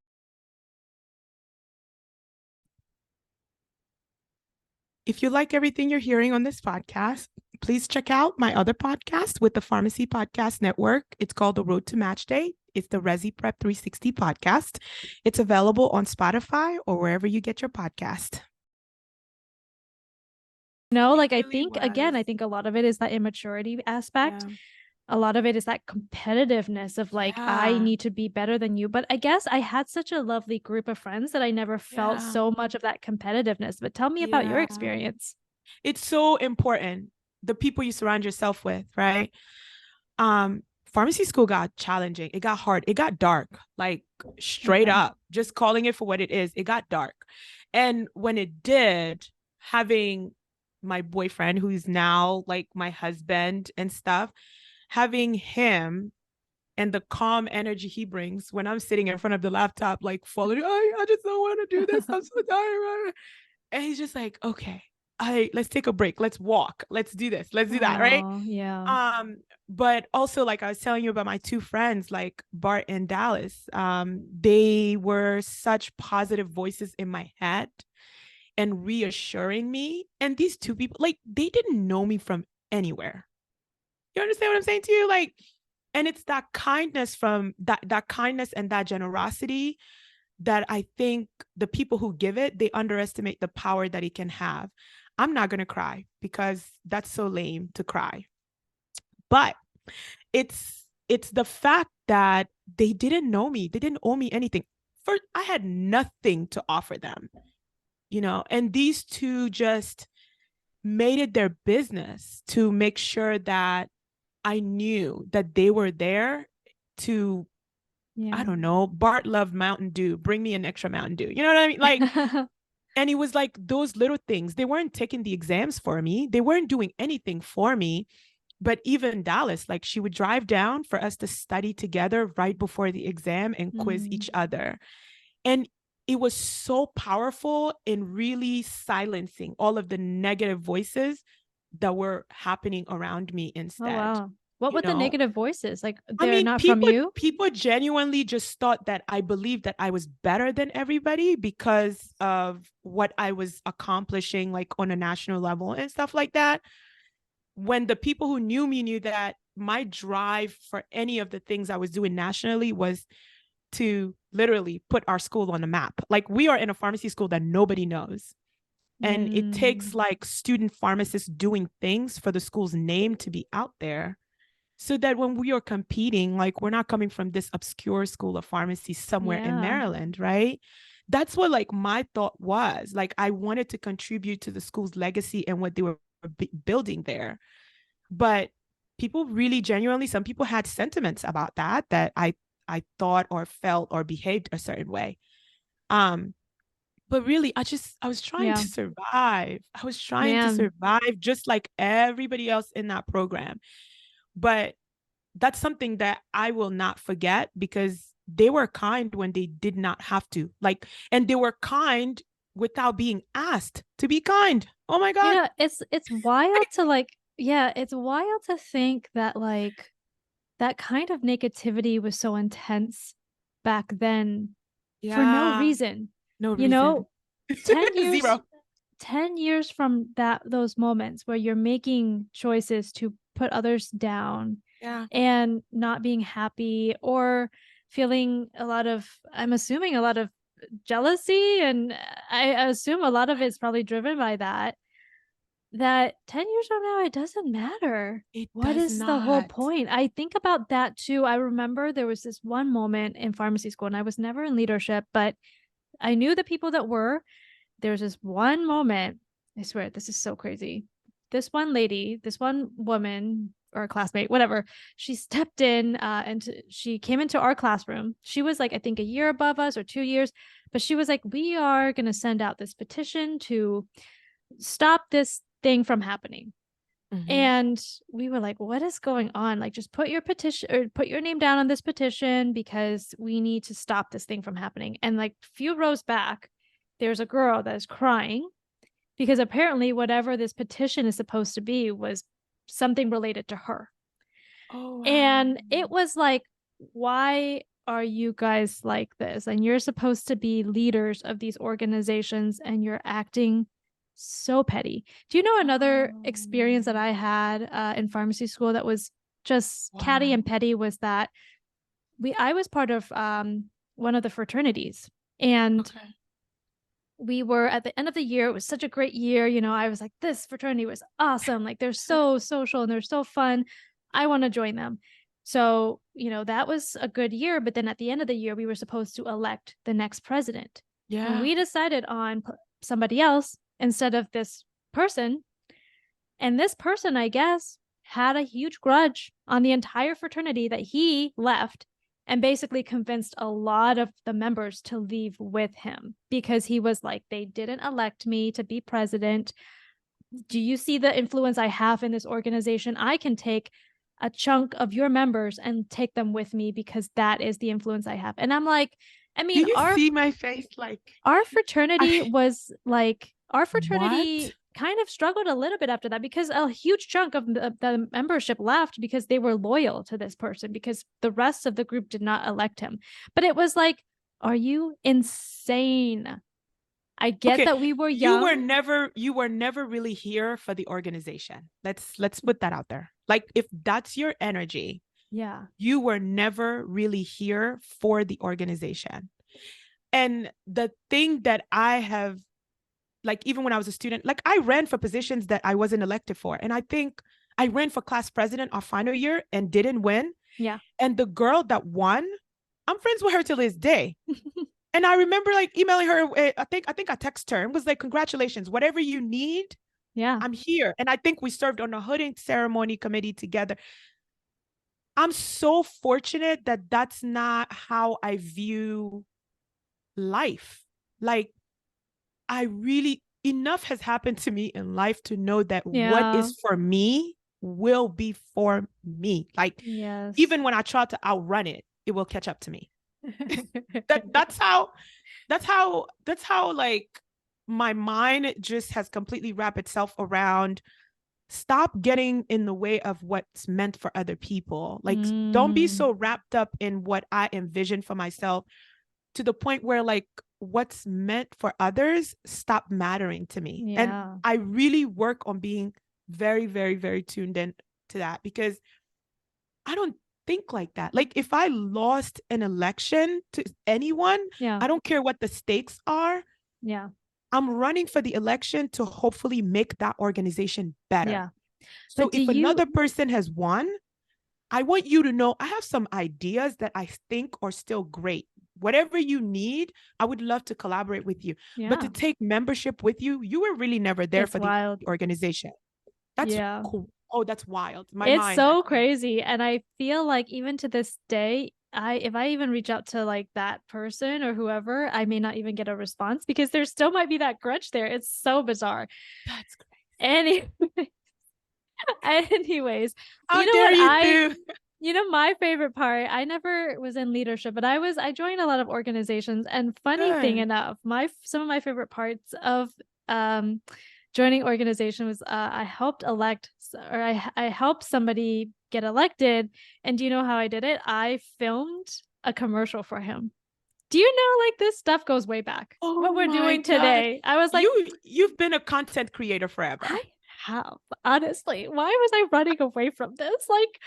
If you like everything you're hearing on this podcast, please check out my other podcast with the Pharmacy Podcast Network. It's called The Road to Match Day. It's the Resi Prep 360 podcast. It's available on Spotify or wherever you get your podcast. No, like, I think, again, I think a lot of it is that immaturity aspect. A lot of it is that competitiveness of like, I need to be better than you. But I guess I had such a lovely group of friends that I never felt so much of that competitiveness. But tell me about your experience. It's so important, the people you surround yourself with, right? Pharmacy school got challenging. It got hard. It got dark, like straight up, just calling it for what it is. It got dark. And when it did, having my boyfriend, who's now like my husband and stuff, having him and the calm energy he brings when I'm sitting in front of the laptop, like following, I just don't want to do this. I'm so tired. And he's just like, okay, let's take a break. Let's walk. Let's do this. Let's do that. Right. Yeah. But also, like I was telling you about my two friends, like Bart and Dallas, they were such positive voices in my head and reassuring me. And these two people, like, they didn't know me from anywhere. You understand what I'm saying to you? Like, and it's that kindness from that kindness and that generosity that I think the people who give it, they underestimate the power that it can have. I'm not going to cry because that's so lame to cry. But it's the fact that they didn't know me. They didn't owe me anything. First, I had nothing to offer them, you know, and these two just made it their business to make sure that I knew that they were there to, I Yeah. don't know, Bart loved Mountain Dew, bring me an extra Mountain Dew. You know what I mean? Like, and it was like those little things. They weren't taking the exams for me. They weren't doing anything for me. But even Dallas, like she would drive down for us to study together right before the exam and quiz Mm. each other. And it was so powerful in really silencing all of the negative voices that were happening around me Oh, instead. wow. What You were the know, negative voices? Like I they're mean, not from people you? people genuinely just thought that I believed that I was better than everybody because of what I was accomplishing, like on a national level and stuff like that. When the people who knew me knew that my drive for any of the things I was doing nationally was to literally put our school on the map. Like we are in a pharmacy school that nobody knows. And it takes Mm. like student pharmacists doing things for the school's name to be out there so that when we are competing, like we're not coming from this obscure school of pharmacy somewhere in Yeah. Maryland, right? That's what like my thought was. Like I wanted to contribute to the school's legacy and what they were building there. But people really genuinely, some people had sentiments about that I thought or felt or behaved a certain way. Um, but really, I was trying Yeah. to survive. I was trying to Man. survive just like everybody else in that program. But that's something that I will not forget because they were kind when they did not have to. Like, and they were kind without being asked to be kind. Oh my You God. know, it's wild to like, yeah, it's wild to think that like that kind of negativity was so intense back then for no Yeah, reason. no You reason. know, 10 years Zero. 10 years from those moments where you're making choices to put others down Yeah. and not being happy or feeling a lot of, I'm assuming a lot of jealousy, and I assume a lot of it's probably driven by that, that 10 years from now, it doesn't matter. It What does is the whole not. point? I think about that too. I remember there was this one moment in pharmacy school, and I was never in leadership, but I knew the people that were. There was this one moment, I swear, this is so crazy. This one lady, this one woman or a classmate, whatever, she stepped in and she came into our classroom. She was like, I think a year above us or 2 years, but she was like, we are going to send out this petition to stop this thing from happening. Mhm. And we were like, what is going on? Like, just put your petition or put your name down on this petition because we need to stop this thing from happening. And like, few rows back, there's a girl that is crying because apparently, whatever this petition is supposed to be was something related to her. Oh, wow. And it was like, why are you guys like this? And you're supposed to be leaders of these organizations and you're acting so petty. Do you know another experience that Oh, I had in pharmacy school that was just catty wow. and petty was that I was part of one of the fraternities, and Okay. we were at the end of the year. It was such a great year. You know, I was like, this fraternity was awesome. Like, they're so social and they're so fun. I want to join them. So, you know, that was a good year. But then at the end of the year, we were supposed to elect the next president. And Yeah. we decided on somebody else instead of this person. And this person, I guess, had a huge grudge on the entire fraternity that he left and basically convinced a lot of the members to leave with him because he was like, they didn't elect me to be president. Do you see the influence I have in this organization? I can take a chunk of your members and take them with me because that is the influence I have. And I'm like, I Do mean, you see my face? Like, our fraternity I, was like, our what? fraternity kind of struggled a little bit after that because a huge chunk of the membership left because they were loyal to this person because the rest of the group did not elect him. But it was like, are you insane? I get Okay. that we were young. You were never really here for the organization. Let's put that out there. Like, if that's your energy, Yeah. you were never really here for the organization. And the thing that I have, like, even when I was a student, like, I ran for positions that I wasn't elected for. And I think I ran for class president our final year and didn't win. Yeah. And the girl that won, I'm friends with her till this day. And I remember like emailing her. I think I texted her and was like, "Congratulations, whatever you need, Yeah. I'm here. And I think we served on the hooding ceremony committee together. I'm so fortunate that that's not how I view life. Like, I really, enough has happened to me in life to know that what Yeah. is for me will be for me. Like, Yes. even when I try to outrun it, it will catch up to me. That's how like my mind just has completely wrapped itself around stop getting in the way of what's meant for other people. Like, don't be Mm, so wrapped up in what I envision for myself to the point where like what's meant for others stop mattering to me. And yeah. I really work on being very, very, very tuned in to that because I don't think like that. Like, if I lost an election to anyone, Yeah. I don't care what the stakes are. Yeah. I'm running for the election to hopefully make that organization better. Yeah. So But do if you, another person has won, I want you to know I have some ideas that I think are still great. Whatever you need, I would love to collaborate with you. But to yeah, take membership with you, you were really never there it's for the wild. organization. That's Yeah. cool. Oh, that's wild. My It's mind. so crazy. And I feel like even to this day, if I even reach out to like that person or whoever, I may not even get a response because there still might be that grudge there. It's so bizarre. That's great. Any anyways, you How know dare what you do? my favorite part, I never was in leadership, but I joined a lot of organizations, and funny thing Good. enough, my some of my favorite parts of um joining organization was I helped I helped somebody get elected, and do you know how I did it? I filmed a commercial for him. Do you know like this stuff goes way back? Oh What we're my doing God. today. I was like, You've been a content creator forever. I have, honestly. Why was I running away from this? Like,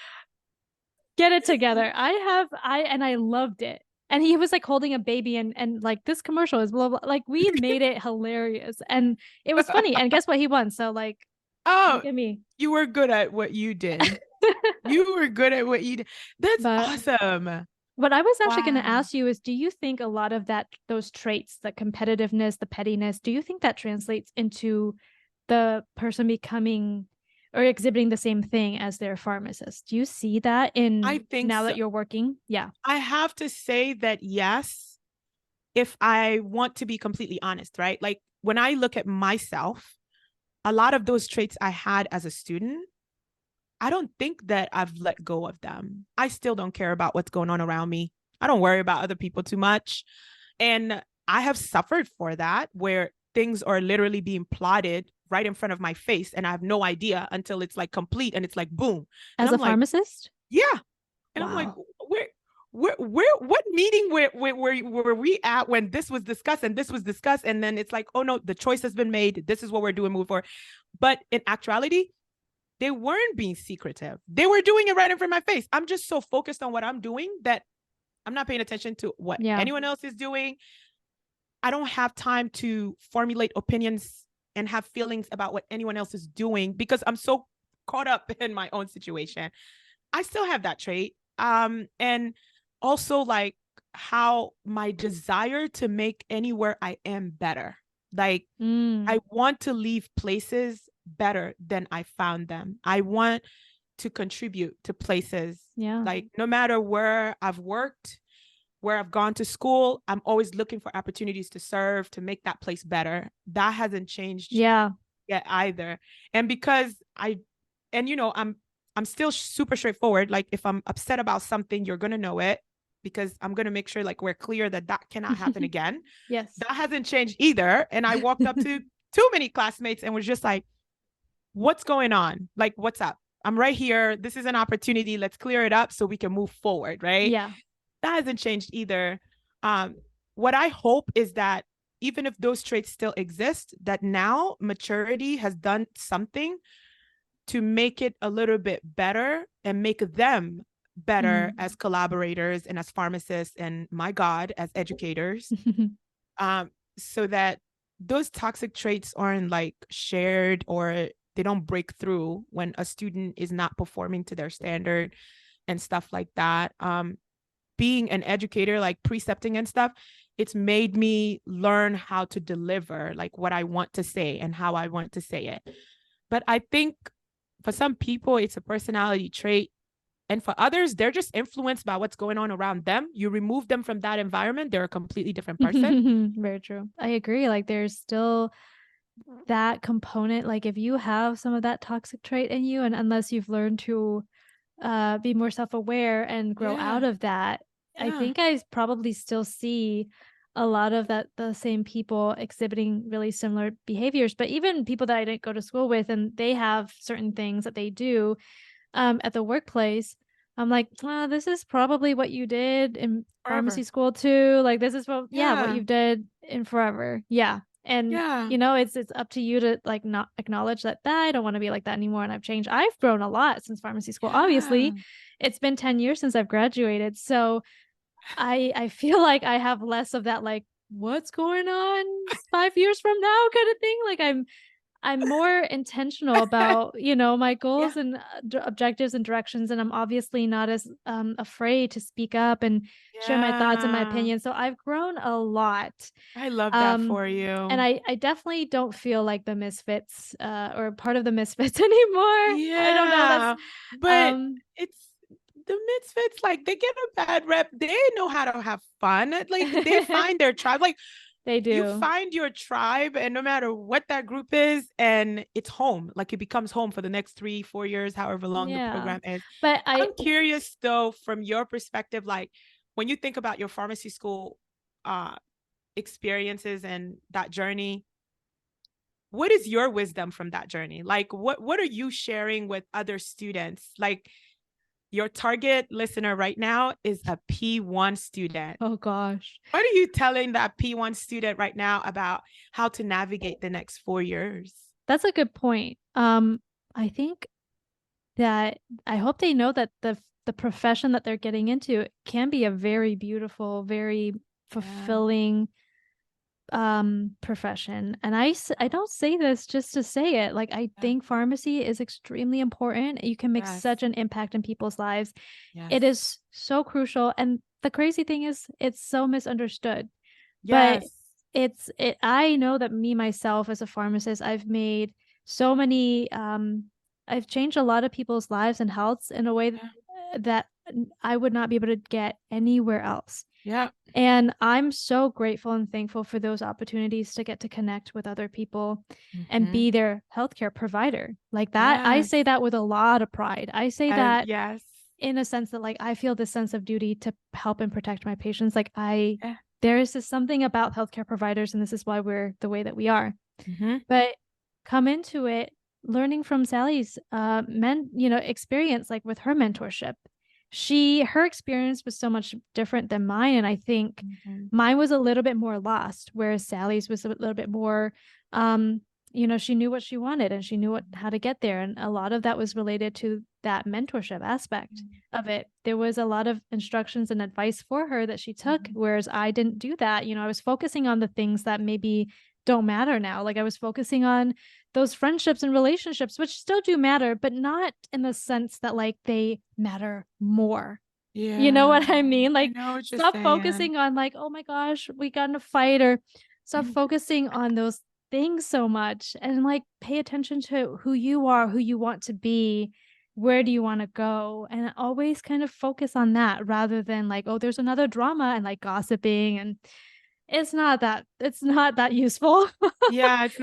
get it together. I loved it. And he was like holding a baby, and like this commercial is blah blah. Like we made it hilarious, and it was funny. And guess what? He won. So like, Oh, look at me. you were good at what you did. You were good at what you did. That's But awesome. what I was actually going to Wow. ask you is, do you think a lot of those traits, the competitiveness, the pettiness, do you think that translates into the person becoming or exhibiting the same thing as their pharmacist? Do you see that I in think now so. that you're working? Yeah. I have to say that yes, if I want to be completely honest, right? Like when I look at myself, a lot of those traits I had as a student, I don't think that I've let go of them. I still don't care about what's going on around me. I don't worry about other people too much. And I have suffered for that, where things are literally being plotted right in front of my face and I have no idea until it's like complete and it's like boom. And As I'm a like, pharmacist? yeah. And I'm like, Wow. what meeting were we at when this was discussed and this was discussed? And then it's like, oh no, the choice has been made. This is what we're doing, move forward. But in actuality, they weren't being secretive. They were doing it right in front of my face. I'm just so focused on what I'm doing that I'm not paying attention to what Yeah. anyone else is doing. I don't have time to formulate opinions and have feelings about what anyone else is doing because I'm so caught up in my own situation. I still have that trait. And also like how my desire to make anywhere I am better. Like Mm. I want to leave places better than I found them. I want to contribute to places. Yeah. Like no matter where I've worked, where I've gone to school, I'm always looking for opportunities to serve, to make that place better. That hasn't changed Yeah. yet either. And because and you know, I'm still super straightforward. Like if I'm upset about something, you're going to know it because I'm going to make sure like we're clear that that cannot happen again. Yes. That hasn't changed either. And I walked up to too many classmates and was just like, what's going on? Like, what's up? I'm right here. This is an opportunity. Let's clear it up so we can move forward. Right. Yeah. That hasn't changed either. What I hope is that even if those traits still exist, that now maturity has done something to make it a little bit better and make them better Mm. as collaborators and as pharmacists and my God, as educators, so that those toxic traits aren't like shared or they don't break through when a student is not performing to their standard and stuff like that. Being an educator, like precepting and stuff, it's made me learn how to deliver like what I want to say and how I want to say it. But I think for some people, it's a personality trait. And for others, they're just influenced by what's going on around them. You remove them from that environment, they're a completely different person. Very true. I agree. Like there's still that component. Like if you have some of that toxic trait in you, and unless you've learned to be more self-aware and grow out Yeah. of that, I Yeah. think I probably still see a lot of that, the same people exhibiting really similar behaviors, but even people that I didn't go to school with and they have certain things that they do at the workplace. I'm like, this is probably what you did in pharmacy Forever. school too. Like this is what, yeah, what Yeah. you've did in forever. Yeah. And Yeah. it's up to you to like not acknowledge that I don't want to be like that anymore and I've changed. I've grown a lot since pharmacy school. Obviously, Yeah. it's been 10 years since I've graduated. So I feel like I have less of that like what's going on 5 years from now kind of thing. Like I'm more intentional about, my Yeah. goals and objectives and directions. And I'm obviously not as afraid to speak up and share my thoughts and my Yeah. opinions. So I've grown a lot. I love that Um, for and you. I definitely don't feel like the misfits or part of the misfits anymore. I don't know. That's, Yeah. But um, it's the misfits, like they get a bad rep. They know how to have fun. Like they find their tribe. Like they you do. find your tribe, and no matter what that group is, and it's home. Like it becomes home for the next 3, 4 years, however long the Yeah. program is. But I'm curious though, from your perspective, like when you think about your pharmacy school uh experiences and that journey, what is your wisdom from that journey? Like what are you sharing with other students? Like your target listener right now is a P1 student. oh gosh. What are you telling that P1 student right now about how to navigate the next 4 years? That's a good point. I think that I hope they know that the profession that they're getting into can be a very beautiful, very Yeah. fulfilling profession. And I don't say this just to say it. Like I Yeah. think pharmacy is extremely important. You can make Yes. such an impact in people's lives. Yes. It is so crucial, and the crazy thing is it's so misunderstood. But Yes. I know that me myself as a pharmacist, I've made so many I've changed a lot of people's lives and healths in a way Yeah. that I would not be able to get anywhere else. Yeah. And I'm so grateful and thankful for those opportunities to get to connect with other people and Mm-hmm. be their healthcare provider. Like that, I Yes. say that with a lot of pride. I say that Yes. in a sense that like I feel this sense of duty to help and protect my patients. Like Yeah. there is just something about healthcare providers, and this is why we're the way that we are. Mm-hmm. But come into it learning from Sally's experience, like with her mentorship. Her experience was so much different than mine, and I think Mm-hmm. mine was a little bit more lost, whereas Sally's was a little bit more she knew what she wanted and she knew how to get there, and a lot of that was related to that mentorship aspect of it. There was a lot of instructions and advice for her that she took, Mm-hmm. whereas I didn't do that. I was focusing on the things that maybe don't matter now. Like I was focusing on those friendships and relationships, which still do matter, but not in the sense that like they matter more. You know Yeah. what I mean? I Like know what you're stop saying. focusing on like, oh my gosh, we got in a fight, or stop focusing on those things so much and like pay attention to who you are, who you want to be, where do you want to go, and always kind of focus on that rather than like, oh, there's another drama and like gossiping, and it's not that useful. Yeah, 10 it's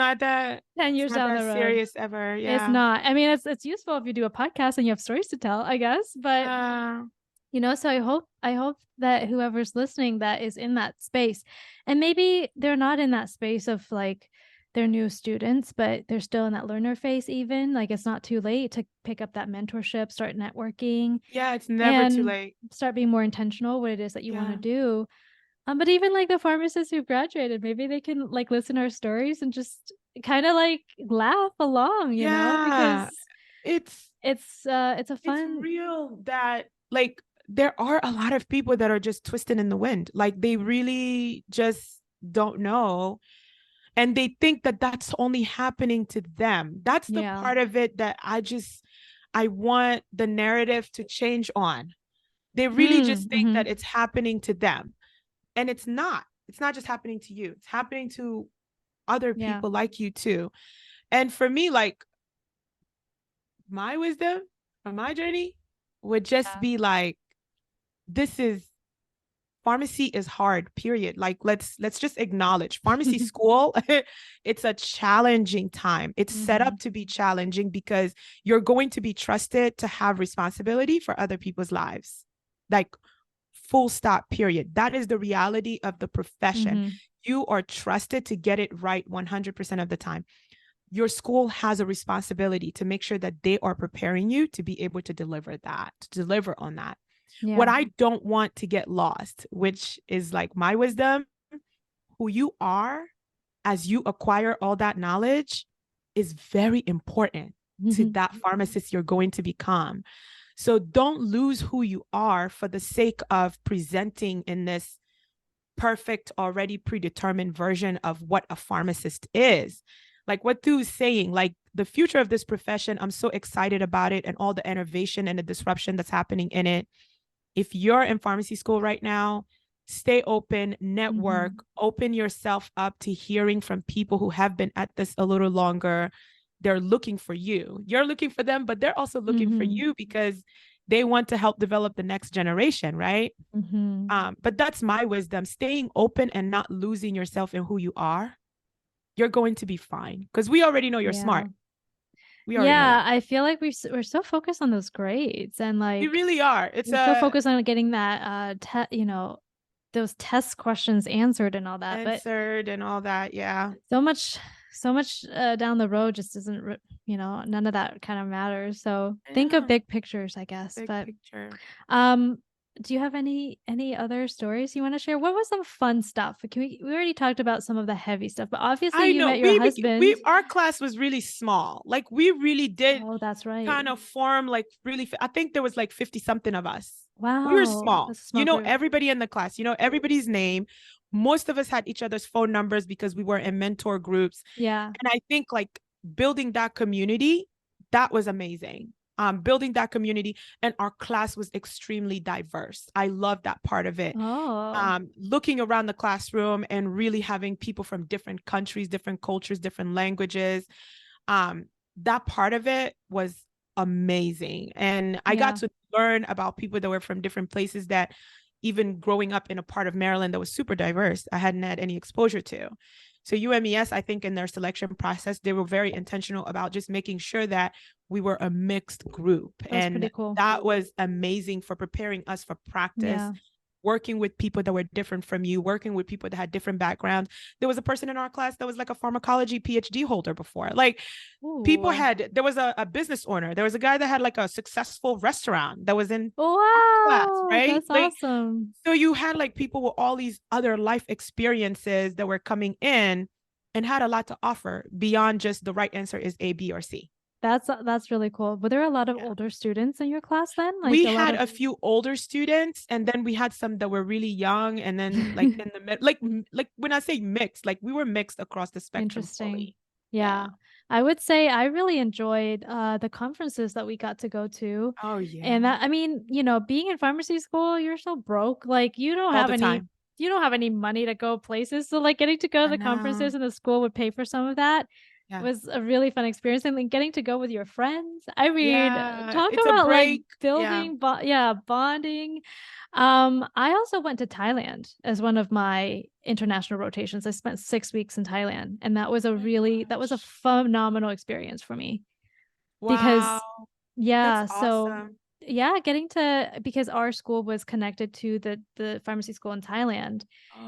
years not down that the road. serious ever. It's Yeah. not. I mean, it's useful if you do a podcast and you have stories to tell, I guess, but Yeah. so I hope that whoever's listening that is in that space, and maybe they're not in that space of like they're new students, but they're still in that learner phase, even like it's not too late to pick up that mentorship, start networking, Yeah, it's never too and late. start being more intentional what it is that you want to Yeah. do. But even like the pharmacists who graduated, maybe they can like listen to our stories and just kind of like laugh along, Yeah. because It's it's a it's fun. real that like there are a lot of people that are just twisting in the wind. Like they really just don't know, and they think that that's only happening to them. That's the Yeah. part of it that I want the narrative to change on. They really just think Mm-hmm. that it's happening to them, and it's not. It's not just happening to you. It's happening to other Yeah. people like you too. And for me, like my wisdom from my journey would just be like, this is pharmacy is hard, period. Like let's just acknowledge pharmacy school. It's a challenging time. It's set Mm-hmm. up to be challenging because you're going to be trusted to have responsibility for other people's lives. Like full stop, period. That is the reality of the profession. Mm-hmm. You are trusted to get it right 100% of the time. Your school has a responsibility to make sure that they are preparing you to be able to deliver that, to deliver on that. What Yeah. I don't want to get lost, which is like my wisdom, who you are as you acquire all that knowledge is very important to Mm-hmm. that pharmacist you're going to become. So don't lose who you are for the sake of presenting in this perfect, already predetermined version of what a pharmacist is. Like what Thu is saying, like the future of this profession, I'm so excited about it and all the innovation and the disruption that's happening in it. If you're in pharmacy school right now, stay open, network, Mm-hmm. open yourself up to hearing from people who have been at this a little longer. They're looking for you. You're looking for them, but they're also looking for Mm-hmm. you because they want to help develop the next generation, right? Mm-hmm. But that's my wisdom, staying open and not losing yourself in who you are. You're going to be fine because we already know you're Yeah. smart. We already know Yeah, that. I feel like we're so focused on those grades and We like really are. It's we're so a focused on getting that those test questions answered and all that. But answered and all that. Yeah. so much down the road just isn't none of that kind of matters. So think of Yeah. big pictures, I guess. Big But picture. um do you have any other stories you want to share? What was some fun stuff? We already talked about some of the heavy stuff, but obviously I you know met your husband. we our class was really small. Like we really did Oh, that's right. kind of form like really. I think there was like 50 something of us. We were Wow, small. that's a You small know group. everybody in the class. You know everybody's name. Most of us had each other's phone numbers because we were in mentor groups. Yeah. And I think like building that community, that was amazing. Building that community, and our class was extremely diverse. I love that part of it. Oh, Looking around the classroom and really having people from different countries, different cultures, different languages. Um, that part of it was amazing. And I got yeah. to learn about people that were from different places that even growing up in a part of Maryland that was super diverse, I hadn't had any exposure to. So UMES, I think in their selection process, they were very intentional about just making sure that we were a mixed group. That's pretty And cool. that was amazing for preparing us for practice, Yeah. working with people that were different from you, working with people that had different backgrounds. There was a person in our class that was like a pharmacology PhD holder before. Like people Ooh. had, there was a business owner. There was a guy that had like a successful restaurant that was in class, Wow, right? that's Like, awesome. so you had like people with all these other life experiences that were coming in and had a lot to offer beyond just the right answer is A, B, or C. That's really cool. Were there a lot of Yeah. older students in your class then? Like We a lot had of a few older students, and then we had some that were really young, and then like in the mid, like when I say mixed, like we were mixed across the spectrum Interesting. fully. Yeah. Yeah. I would say I really enjoyed the conferences that we got to go to. Oh And yeah. that I mean, being in pharmacy school, you're so broke. Like All the time. you don't have any money to go places. So like getting to go to I the know. conferences and the school would pay for some of that Yeah. was a really fun experience. And then getting to go with your friends. I mean, Yeah. talk It's a about like break. Yeah. building bonding. I also went to Thailand as one of my international rotations. I spent 6 weeks in Thailand, and Oh my that was a gosh. phenomenal experience for me Wow. because That's yeah, so awesome. yeah, getting to because our school was connected to the pharmacy school in Thailand.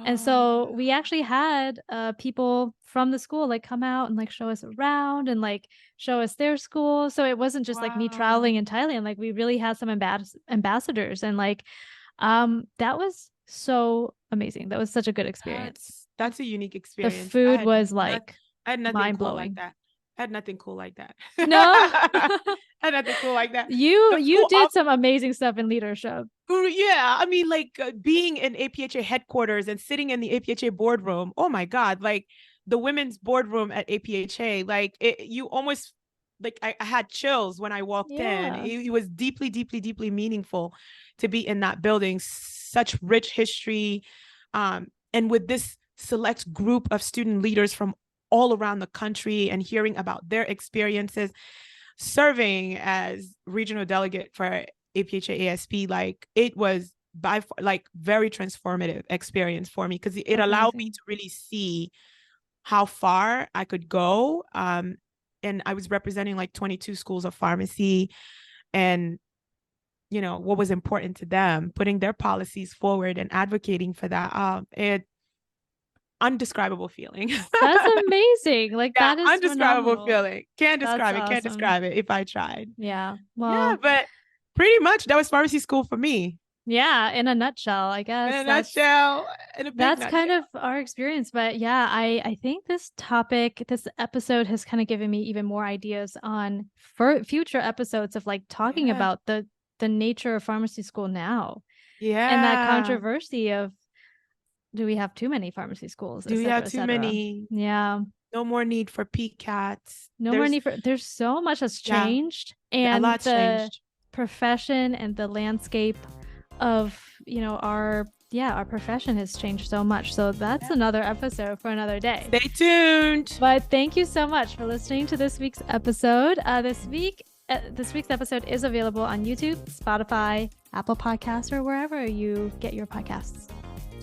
And Oh, so we actually had people from the school like come out and like show us around and like show us their school. So it wasn't just like me wow. traveling in Thailand, like we really had some ambassadors and like that was so amazing. That was such a good experience. That's a unique The experience. food was like I had nothing mind cool like blowing. that. I had nothing cool like that. No. I had nothing cool like that. You The you school did some amazing stuff in leadership. yeah, I mean, like being in APHA headquarters and sitting in the APHA boardroom. Oh my God, like the women's boardroom at APHA, like you almost like I had chills when I walked in. Yeah. It was deeply, deeply, deeply meaningful to be in that building. Such rich history, and with this select group of student leaders from all around the country and hearing about their experiences. serving as regional delegate for APHA ASP, like it was by far like very transformative experience for me because it That's allowed me amazing. to really see how far I could go. And I was representing like 22 schools of pharmacy, and what was important to them, putting their policies forward and advocating for that. It undescribable feeling. That's amazing. Like Yeah, that is undescribable phenomenal. feeling. Can't That's describe it. Can't awesome. describe it if I tried. Yeah. Yeah, Well, but pretty much that was pharmacy school for me. yeah, in a nutshell, I In guess a nutshell, in a big that's kind nutshell. of our experience. But yeah, I think this episode has kind of given me even more ideas on for future episodes of like talking Yeah. about the nature of pharmacy school now and that Yeah. controversy of do we have too many pharmacy schools, Do et we have cetera, et too cetera. many? Yeah. No more need for PCATs. No more need for there's so much that's Yeah, changed a and lot's the changed. profession and the landscape of, our profession has changed so much. So that's another episode for another day. Stay tuned. But thank you so much for listening to this week's episode. This week's episode is available on YouTube, Spotify, Apple Podcasts, or wherever you get your podcasts.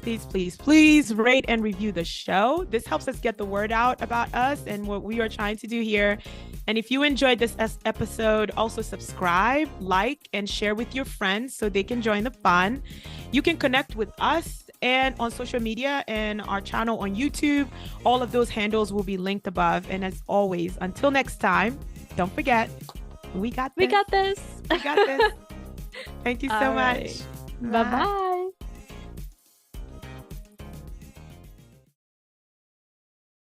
Please, please, please rate and review the show. This helps us get the word out about us and what we are trying to do here. And if you enjoyed this episode, also subscribe, like, and share with your friends so they can join the fun. You can connect with us and on social media and our channel on YouTube. All of those handles will be linked above. And as always, until next time, don't forget, we got this. We got this. We got this. Thank you so much. Bye-bye.